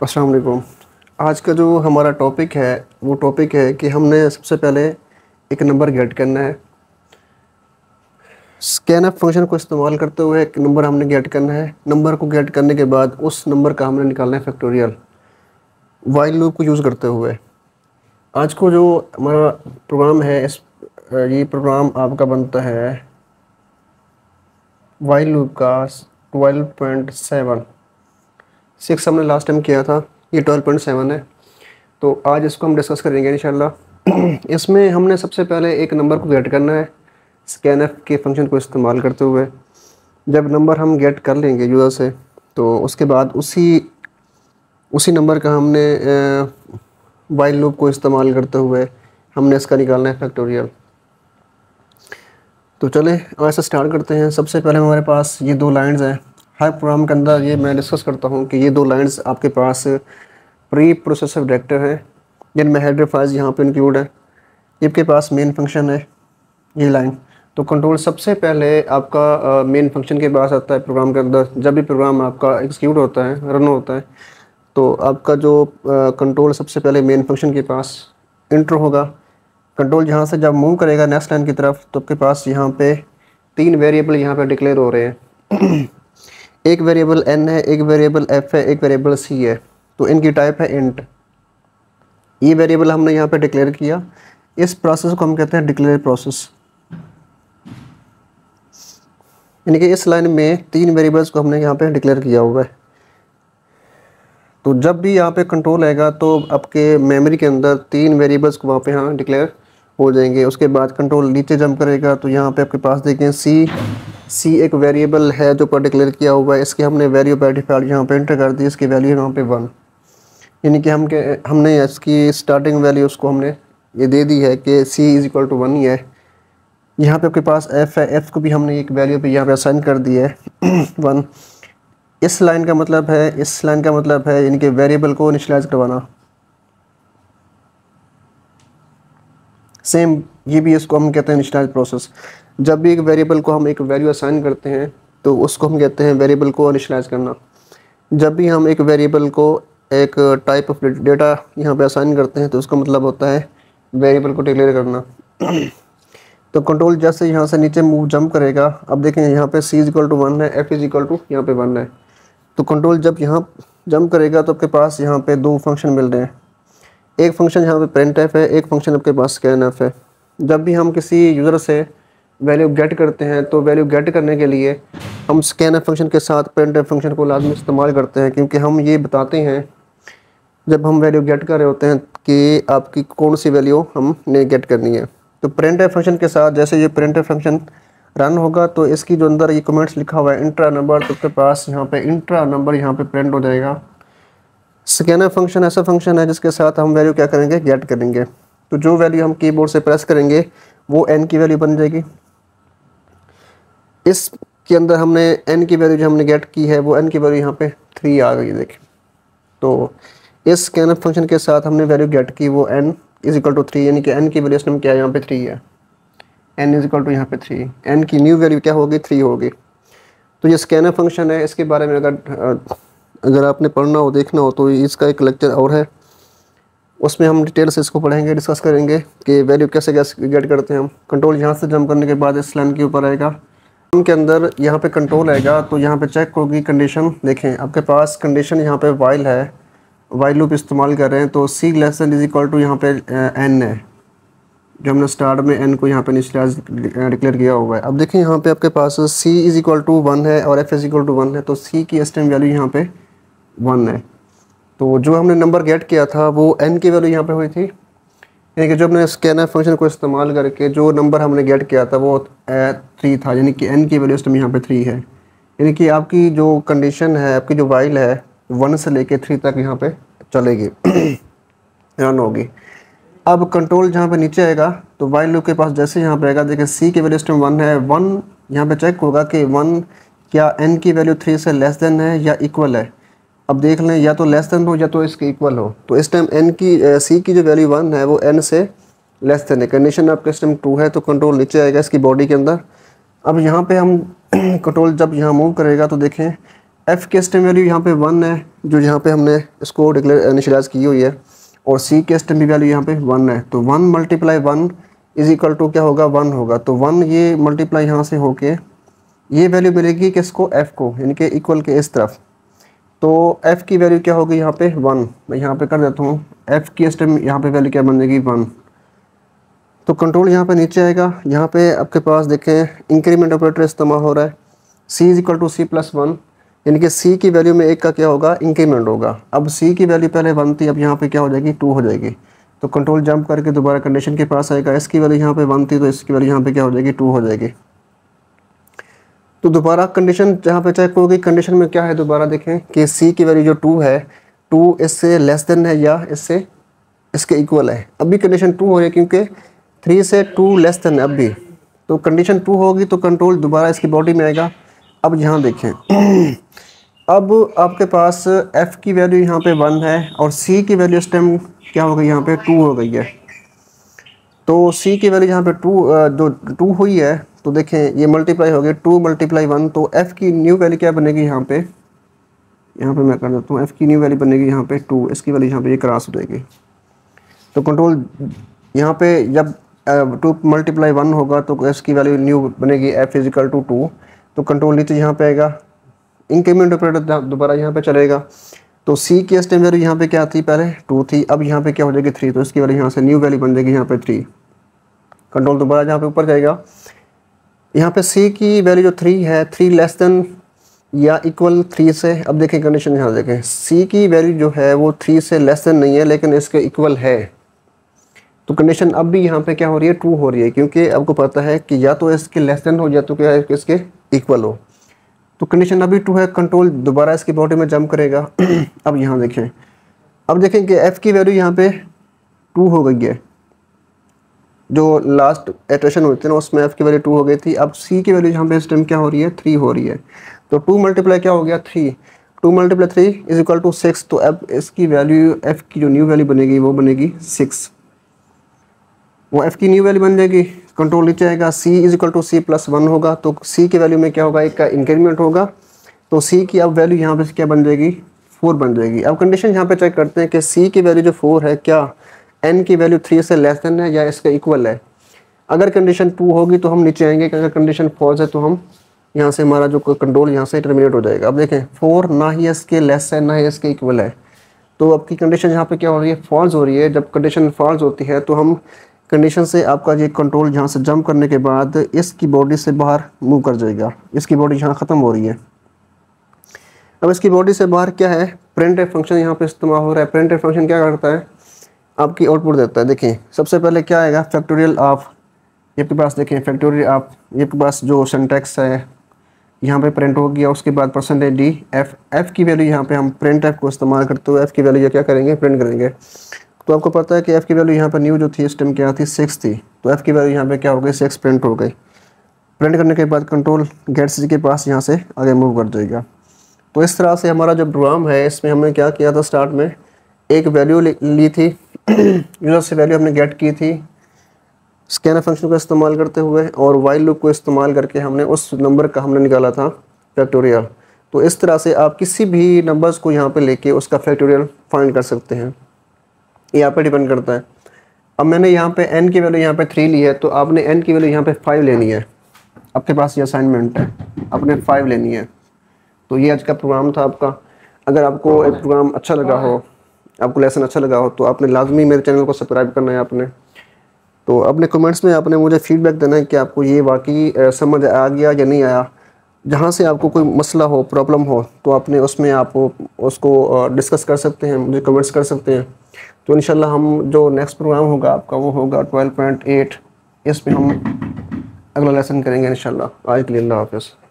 अस्सलाम वालेकुम। आज का जो हमारा टॉपिक है वो टॉपिक है कि हमने सबसे पहले एक नंबर गेट करना है। स्कैनएफ फंक्शन को इस्तेमाल करते हुए एक नंबर हमने गेट करना है। नंबर को गेट करने के बाद उस नंबर का हमने निकालना है फैक्टोरियल वाइल लूप को यूज़ करते हुए। आज को जो हमारा प्रोग्राम है ये प्रोग्राम आपका बनता है वाइल लूप का 12.7 हमने लास्ट टाइम किया था, ये 12.7 है। तो आज इसको हम डिस्कस करेंगे इंशाल्लाह। इसमें हमने सबसे पहले एक नंबर को गेट करना है स्कैनएफ के फंक्शन को इस्तेमाल करते हुए। जब नंबर हम गेट कर लेंगे यूज़र से तो उसके बाद उसी नंबर का हमने वाइल लूप को इस्तेमाल करते हुए हमने इसका निकालना है फैक्टोरियल। तो चले आज से स्टार्ट करते हैं। सबसे पहले हमारे पास ये दो लाइंस हैं। हर प्रोग्राम के अंदर ये मैं डिस्कस करता हूँ कि ये दो लाइंस आपके पास प्री प्रोसेसर डायरेक्टर है जिनमें हेडर फाइल्स यहाँ पे इंक्लूड है। इसके पास मेन फंक्शन है ये लाइन। तो कंट्रोल सबसे पहले आपका मेन फंक्शन के पास आता है प्रोग्राम के अंदर। जब भी प्रोग्राम आपका एग्जीक्यूट होता है, रन होता है, तो आपका जो कंट्रोल सबसे पहले मेन फंक्शन के पास इंटर होगा। कंट्रोल यहाँ से जब मूव करेगा नेक्स्ट लाइन की तरफ तो आपके पास यहाँ पे तीन वेरिएबल यहाँ पे डिक्लेयर हो रहे हैं। एक वेरिएबल n है, एक वेरिएबल f है, एक वेरिएबल c है। तो इनकी टाइप है इंट। ये वेरिएबल हमने यहाँ पे डिक्लेयर किया। इस प्रोसेस को हम कहते हैं डिक्लेयर प्रोसेस। यानी कि इस लाइन में तीन वेरिएबल्स को हमने यहाँ पे डिक्लेयर किया हुआ है। तो जब भी यहाँ पे कंट्रोल आएगा तो आपके मेमोरी के अंदर तीन वेरिएबल्स को वहाँ पे यहाँ डिक्लेयर हो जाएंगे। उसके बाद कंट्रोल नीचे जंप करेगा तो यहाँ पे आपके पास देखें सी एक वेरिएबल है जो पर डिक्लेयर किया हुआ है। इसके हमने वैल्यू बाय डिफ़ॉल्ट यहाँ पे एंटर कर दी। इसकी वैल्यू है यहाँ पे 1। यानी कि हमने इसकी स्टार्टिंग वैल्यू उसको हमने ये दे दी है कि c इज़ इक्वल टू 1 ही है। यहाँ पे आपके पास f है, f को भी हमने एक वैल्यू पे यहाँ पे असाइन कर दी है 1। इस लाइन का मतलब है यानी कि वेरिएबल को इनिशियलाइज करवाना। सेम ये भी इसको हम कहते हैं इनिशियलाइज प्रोसेस। जब भी एक वेरिएबल को हम एक वैल्यू असाइन करते हैं तो उसको हम कहते हैं वेरिएबल को इनिशियलाइज करना। जब भी हम एक वेरिएबल को एक टाइप ऑफ डेटा यहाँ पे असाइन करते हैं तो उसका मतलब होता है वेरिएबल को डिक्लेयर करना। तो कंट्रोल जैसे यहाँ से नीचे मूव जंप करेगा, अब देखें यहाँ पे c इज इक्वल टू 1 है, f इज इक्वल टू यहाँ पे 1 है। तो कंट्रोल जब यहाँ जंप करेगा तो आपके पास यहाँ पे दो फंक्शन मिल रहे हैं। एक फंक्शन यहाँ पे printf है, एक फंक्शन आपके पास scanf है। जब भी हम किसी यूज़र से वैल्यू गेट करते हैं तो वैल्यू गेट करने के लिए हम scanf फंक्शन के साथ printf फंक्शन को लाजमी इस्तेमाल करते हैं, क्योंकि हम ये बताते हैं जब हम वैल्यू गेट कर रहे होते हैं कि आपकी कौन सी वैल्यू हमने गेट करनी है। तो printf फंक्शन के साथ जैसे ये printf फंक्शन रन होगा तो इसकी जो अंदर ये कमेंट्स लिखा हुआ है इंट्रा नंबर, तो आपके पास यहाँ पे इंट्रा नंबर यहाँ पे प्रिंट हो जाएगा। स्कैनर फंक्शन ऐसा फंक्शन है जिसके साथ हम वैल्यू क्या करेंगे, गेट करेंगे। तो जो वैल्यू हम कीबोर्ड से प्रेस करेंगे वो n की वैल्यू बन जाएगी। इसके अंदर हमने n की वैल्यू जो हमने गेट की है वो n की वैल्यू यहाँ पे 3 आ गई, देखिए। तो इस स्कैनर फंक्शन के साथ हमने वैल्यू गेट की वो n इज इक्वल टू 3, यानी कि n की वैल्यू इसमें क्या है, यहाँ पे 3 है। n इज इक्वल टू यहाँ पे 3, n की न्यू वैल्यू क्या होगी, 3 होगी। तो ये स्कैनर फंक्शन है। इसके बारे में अगर आपने पढ़ना हो, देखना हो, तो इसका एक लेक्चर और है, उसमें हम डिटेल से इसको पढ़ेंगे, डिस्कस करेंगे कि वैल्यू कैसे गेट करते हैं हम। कंट्रोल यहाँ से जंप करने के बाद इस लाइन के ऊपर आएगा, उनके अंदर यहाँ पे कंट्रोल आएगा तो यहाँ पे चेक होगी कंडीशन। देखें आपके पास कंडीशन यहाँ पे वाइल है, वाइल लूप इस्तेमाल कर रहे हैं। तो c less than is equal to यहाँ पे n है, जो हमने स्टार्ट में n को यहाँ पे इनिशियलाइज डिक्लेयर किया हुआ है। अब देखें यहाँ पे आपके पास c इज इक्वल टू 1 है और f इज इक्वल टू 1 है। तो c की इस टाइम वैल्यू यहाँ पे 1 है। तो जो हमने नंबर गेट किया था वो n की वैल्यू यहाँ पे हुई थी, यानी कि जो हमने स्कैनर फंक्शन को इस्तेमाल करके जो नंबर हमने गेट किया था वो 3 था, यानी कि n की वैल्यू इस टाइम यहाँ पे 3 है। यानी कि आपकी जो कंडीशन है, आपकी जो वाइल है 1 से लेके 3 तक यहाँ पे चलेगी, रन होगी। अब कंट्रोल जहाँ पे नीचे आएगा तो वाइल लूप के पास जैसे यहाँ पे आएगा, देखिए c की वैल्यू इस टाइम 1 है। 1 यहाँ पे चेक होगा कि 1 क्या n की वैल्यू 3 से लेस देन है या इक्वल है। अब देख लें, या तो लेस देन हो या तो इसके इक्वल हो। तो इस टाइम c की जो वैल्यू 1 है वो n से लेस देन है। कंडीशन आपका इस टाइम 2 है तो कंट्रोल नीचे आएगा इसकी बॉडी के अंदर। अब यहाँ पे हम कंट्रोल जब यहाँ मूव करेगा तो देखें एफ़ की स्टेम वैल्यू यहाँ पे 1 है, जो यहाँ पे हमने इसको डिक्लेयर इनिशियलाइज की हुई है, और सी की स्टेम की वैल्यू यहाँ पे 1 है। तो 1 × 1 इज इक्वल टू क्या होगा, 1 होगा। तो 1 ये मल्टीप्लाई यहाँ से होके ये वैल्यू मिलेगी किसको, एफ़ को, यानी कि इक्वल के इस तरफ। तो एफ़ की वैल्यू क्या होगी यहाँ पे 1, मैं यहाँ पे कर देता हूँ। एफ़ की स्टेम यहाँ पे वैल्यू क्या बन जाएगी 1। तो कंट्रोल यहाँ पे नीचे आएगा। यहाँ पे आपके पास देखें इंक्रीमेंट ऑपरेटर इस्तेमाल हो रहा है, C is equal to C plus 1, यानी कि सी की वैल्यू में 1 का क्या होगा, इंक्रीमेंट होगा। अब सी की वैल्यू पहले 1 थी, अब यहाँ पे क्या हो जाएगी 2 हो जाएगी। तो कंट्रोल जंप करके दोबारा कंडीशन के पास आएगा, इसकी वैल्यू यहाँ पे 1 थी तो इसकी वैल्यू यहाँ पे क्या हो जाएगी 2 हो जाएगी। तो दोबारा कंडीशन जहाँ पे चेक होगी, कंडीशन में क्या है दोबारा देखें कि सी की वैल्यू जो 2 है, 2 इससे लेस देन है या इससे इसके इक्वल है। अभी कंडीशन 2 हो रही है क्योंकि 3 से 2 लेस देन है अभी। तो कंडीशन 2 होगी तो कंट्रोल दोबारा इसकी बॉडी में आएगा। अब यहाँ देखें अब आपके पास एफ़ की वैल्यू यहाँ पे 1 है और सी की वैल्यू इस टाइम क्या हो गई, यहाँ पे 2 हो गई है। तो सी की वैल्यू यहाँ पे 2 हुई है, तो देखें ये मल्टीप्लाई हो गया 2 × 1। तो एफ़ की न्यू वैल्यू क्या बनेगी यहाँ पे मैं कर देता हूँ। एफ़ की न्यू वैल्यू बनेगी यहाँ पे 2, इसकी वैल्यू यहाँ पे ये क्रॉस हो जाएगी। तो कंट्रोल यहाँ पे जब 2 × 1 होगा तो इसकी वैल्यू न्यू बनेगी एफ़ इज इक्वल टू 2। तो कंट्रोल नीचे यहाँ पे आएगा, इंक्रीमेंट ऑपरेटर दोबारा यहाँ पे चलेगा। तो सी की स्टेम वैल्यू यहाँ पे क्या थी, पहले 2 थी, अब यहाँ पे क्या हो जाएगी 3। तो इसकी वैल्यू यहाँ से न्यू वैल्यू बन जाएगी यहाँ पे 3। कंट्रोल दोबारा यहाँ पे ऊपर जाएगा। यहाँ पे सी की वैल्यू जो 3 है, 3 लेस देन या इक्वल 3 से। अब देखें कंडीशन यहाँ देखें, सी की वैल्यू जो है वो 3 से लेस देन नहीं है लेकिन इसके इक्वल है। तो कंडीशन अब भी यहाँ पे क्या हो रही है, 2 हो रही है, क्योंकि आपको पता है कि या तो इसके लेस देन हो या तो क्या है इसके इक्वल हो। तो कंडीशन अभी 2 है। कंट्रोल दोबारा इसकी बॉडी में जंप करेगा। अब यहाँ देखें, अब देखें कि एफ़ की वैल्यू यहाँ पे 2 हो गई है। जो लास्ट इटरेशन हुई थी ना उसमें एफ़ की वैल्यू 2 हो गई थी। अब सी की वैल्यू यहाँ पे इस टाइम क्या हो रही है, 3 हो रही है। तो 2 × क्या हो गया 3, 2 × 3 इज इक्वल टू 6। तो अब इसकी वैल्यू एफ़ की जो न्यू वैल्यू बनेगी वो बनेगी 6। वो एफ़ की न्यू वैल्यू बन जाएगी। कंट्रोल नीचे आएगा, C is equal to C plus 1 होगा। तो सी की वैल्यू में क्या होगा, 1 का इंक्रीमेंट होगा। तो सी की अब वैल्यू यहाँ पे क्या बन जाएगी, 4 बन जाएगी। अब कंडीशन यहाँ पे चेक करते हैं कि सी की वैल्यू जो 4 है, क्या एन की वैल्यू 3 से लेस देन है या इसका इक्वल है। अगर कंडीशन 2 होगी तो हम नीचे आएंगे, अगर कंडीशन फॉल्स है तो हम यहाँ से हमारा जो कंट्रोल यहाँ से टर्मिनेट हो जाएगा। अब देखें 4 ना ही इसके लेस है ना ही इसके इक्वल है। तो आपकी कंडीशन यहाँ पे क्या हो रही है, फॉल्स हो रही है। जब कंडीशन फॉल्स होती है तो हम कंडीशन से आपका ये कंट्रोल यहाँ से जंप करने के बाद इसकी बॉडी से बाहर मूव कर जाएगा। इसकी बॉडी यहाँ ख़त्म हो रही है। अब इसकी बॉडी से बाहर क्या है, प्रिंट फंक्शन यहाँ पे इस्तेमाल हो रहा है। प्रिंट फंक्शन क्या करता है, आपकी आउटपुट देता है। देखें सबसे पहले क्या आएगा, फैक्टोरियल ऑफ, ये आपके पास देखें फैक्टोरियल ऑफ, ये आपके पास जो सिंटैक्स है यहाँ पे प्रिंट हो गया। उसके बाद %d एफ़ की वैल्यू यहाँ पे हम प्रिंट एफ को इस्तेमाल करते हुए एफ़ की वैल्यू क्या करेंगे, प्रिंट करेंगे। तो आपको पता है कि एफ़ की वैल्यू यहाँ पर न्यू जो थी इस टाइम क्या थी, 6 थी। तो एफ़ की वैल्यू यहाँ पे क्या हो गई, 6 प्रिंट हो गई। प्रिंट करने के बाद कंट्रोल गेट सी के पास यहाँ से आगे मूव कर जाएगा। तो इस तरह से हमारा जो प्रोग्राम है इसमें हमने क्या किया था, स्टार्ट में एक वैल्यू ली थी, यूज़र से वैल्यू हमने गेट की थी स्कैनर फंक्शन का इस्तेमाल करते हुए, और वाइल लूप को इस्तेमाल करके हमने उस नंबर का हमने निकाला था फैक्टोरियल। तो इस तरह से आप किसी भी नंबर्स को यहाँ पे लेके उसका फैक्टोरियल फाइंड कर सकते हैं। यहाँ पे डिपेंड करता है। अब मैंने यहाँ पे n की वैल्यू यहाँ पे 3 ली है, तो आपने n की वैल्यू यहाँ पे 5 लेनी है। आपके पास ये असाइनमेंट है, आपने 5 लेनी है। तो ये आज का प्रोग्राम था आपका। अगर आपको एक प्रोग्राम अच्छा लगा हो, आपको लेसन अच्छा लगा हो, तो आपने लाजमी मेरे चैनल को सब्सक्राइब करना है आपने। तो अपने कमेंट्स में आपने मुझे फीडबैक देना है कि आपको ये वाकई समझ आ गया या नहीं आया। जहाँ से आपको कोई मसला हो, प्रॉब्लम हो, तो आपने उसमें आप उसको डिस्कस कर सकते हैं, मुझे कमेंट्स कर सकते हैं। तो इंशाल्लाह हम जो नेक्स्ट प्रोग्राम होगा आपका वो होगा 12.8। इसमें हम अगला लेसन करेंगे इंशाल्लाह। आज के लिए अल्लाह हाफ़िज़।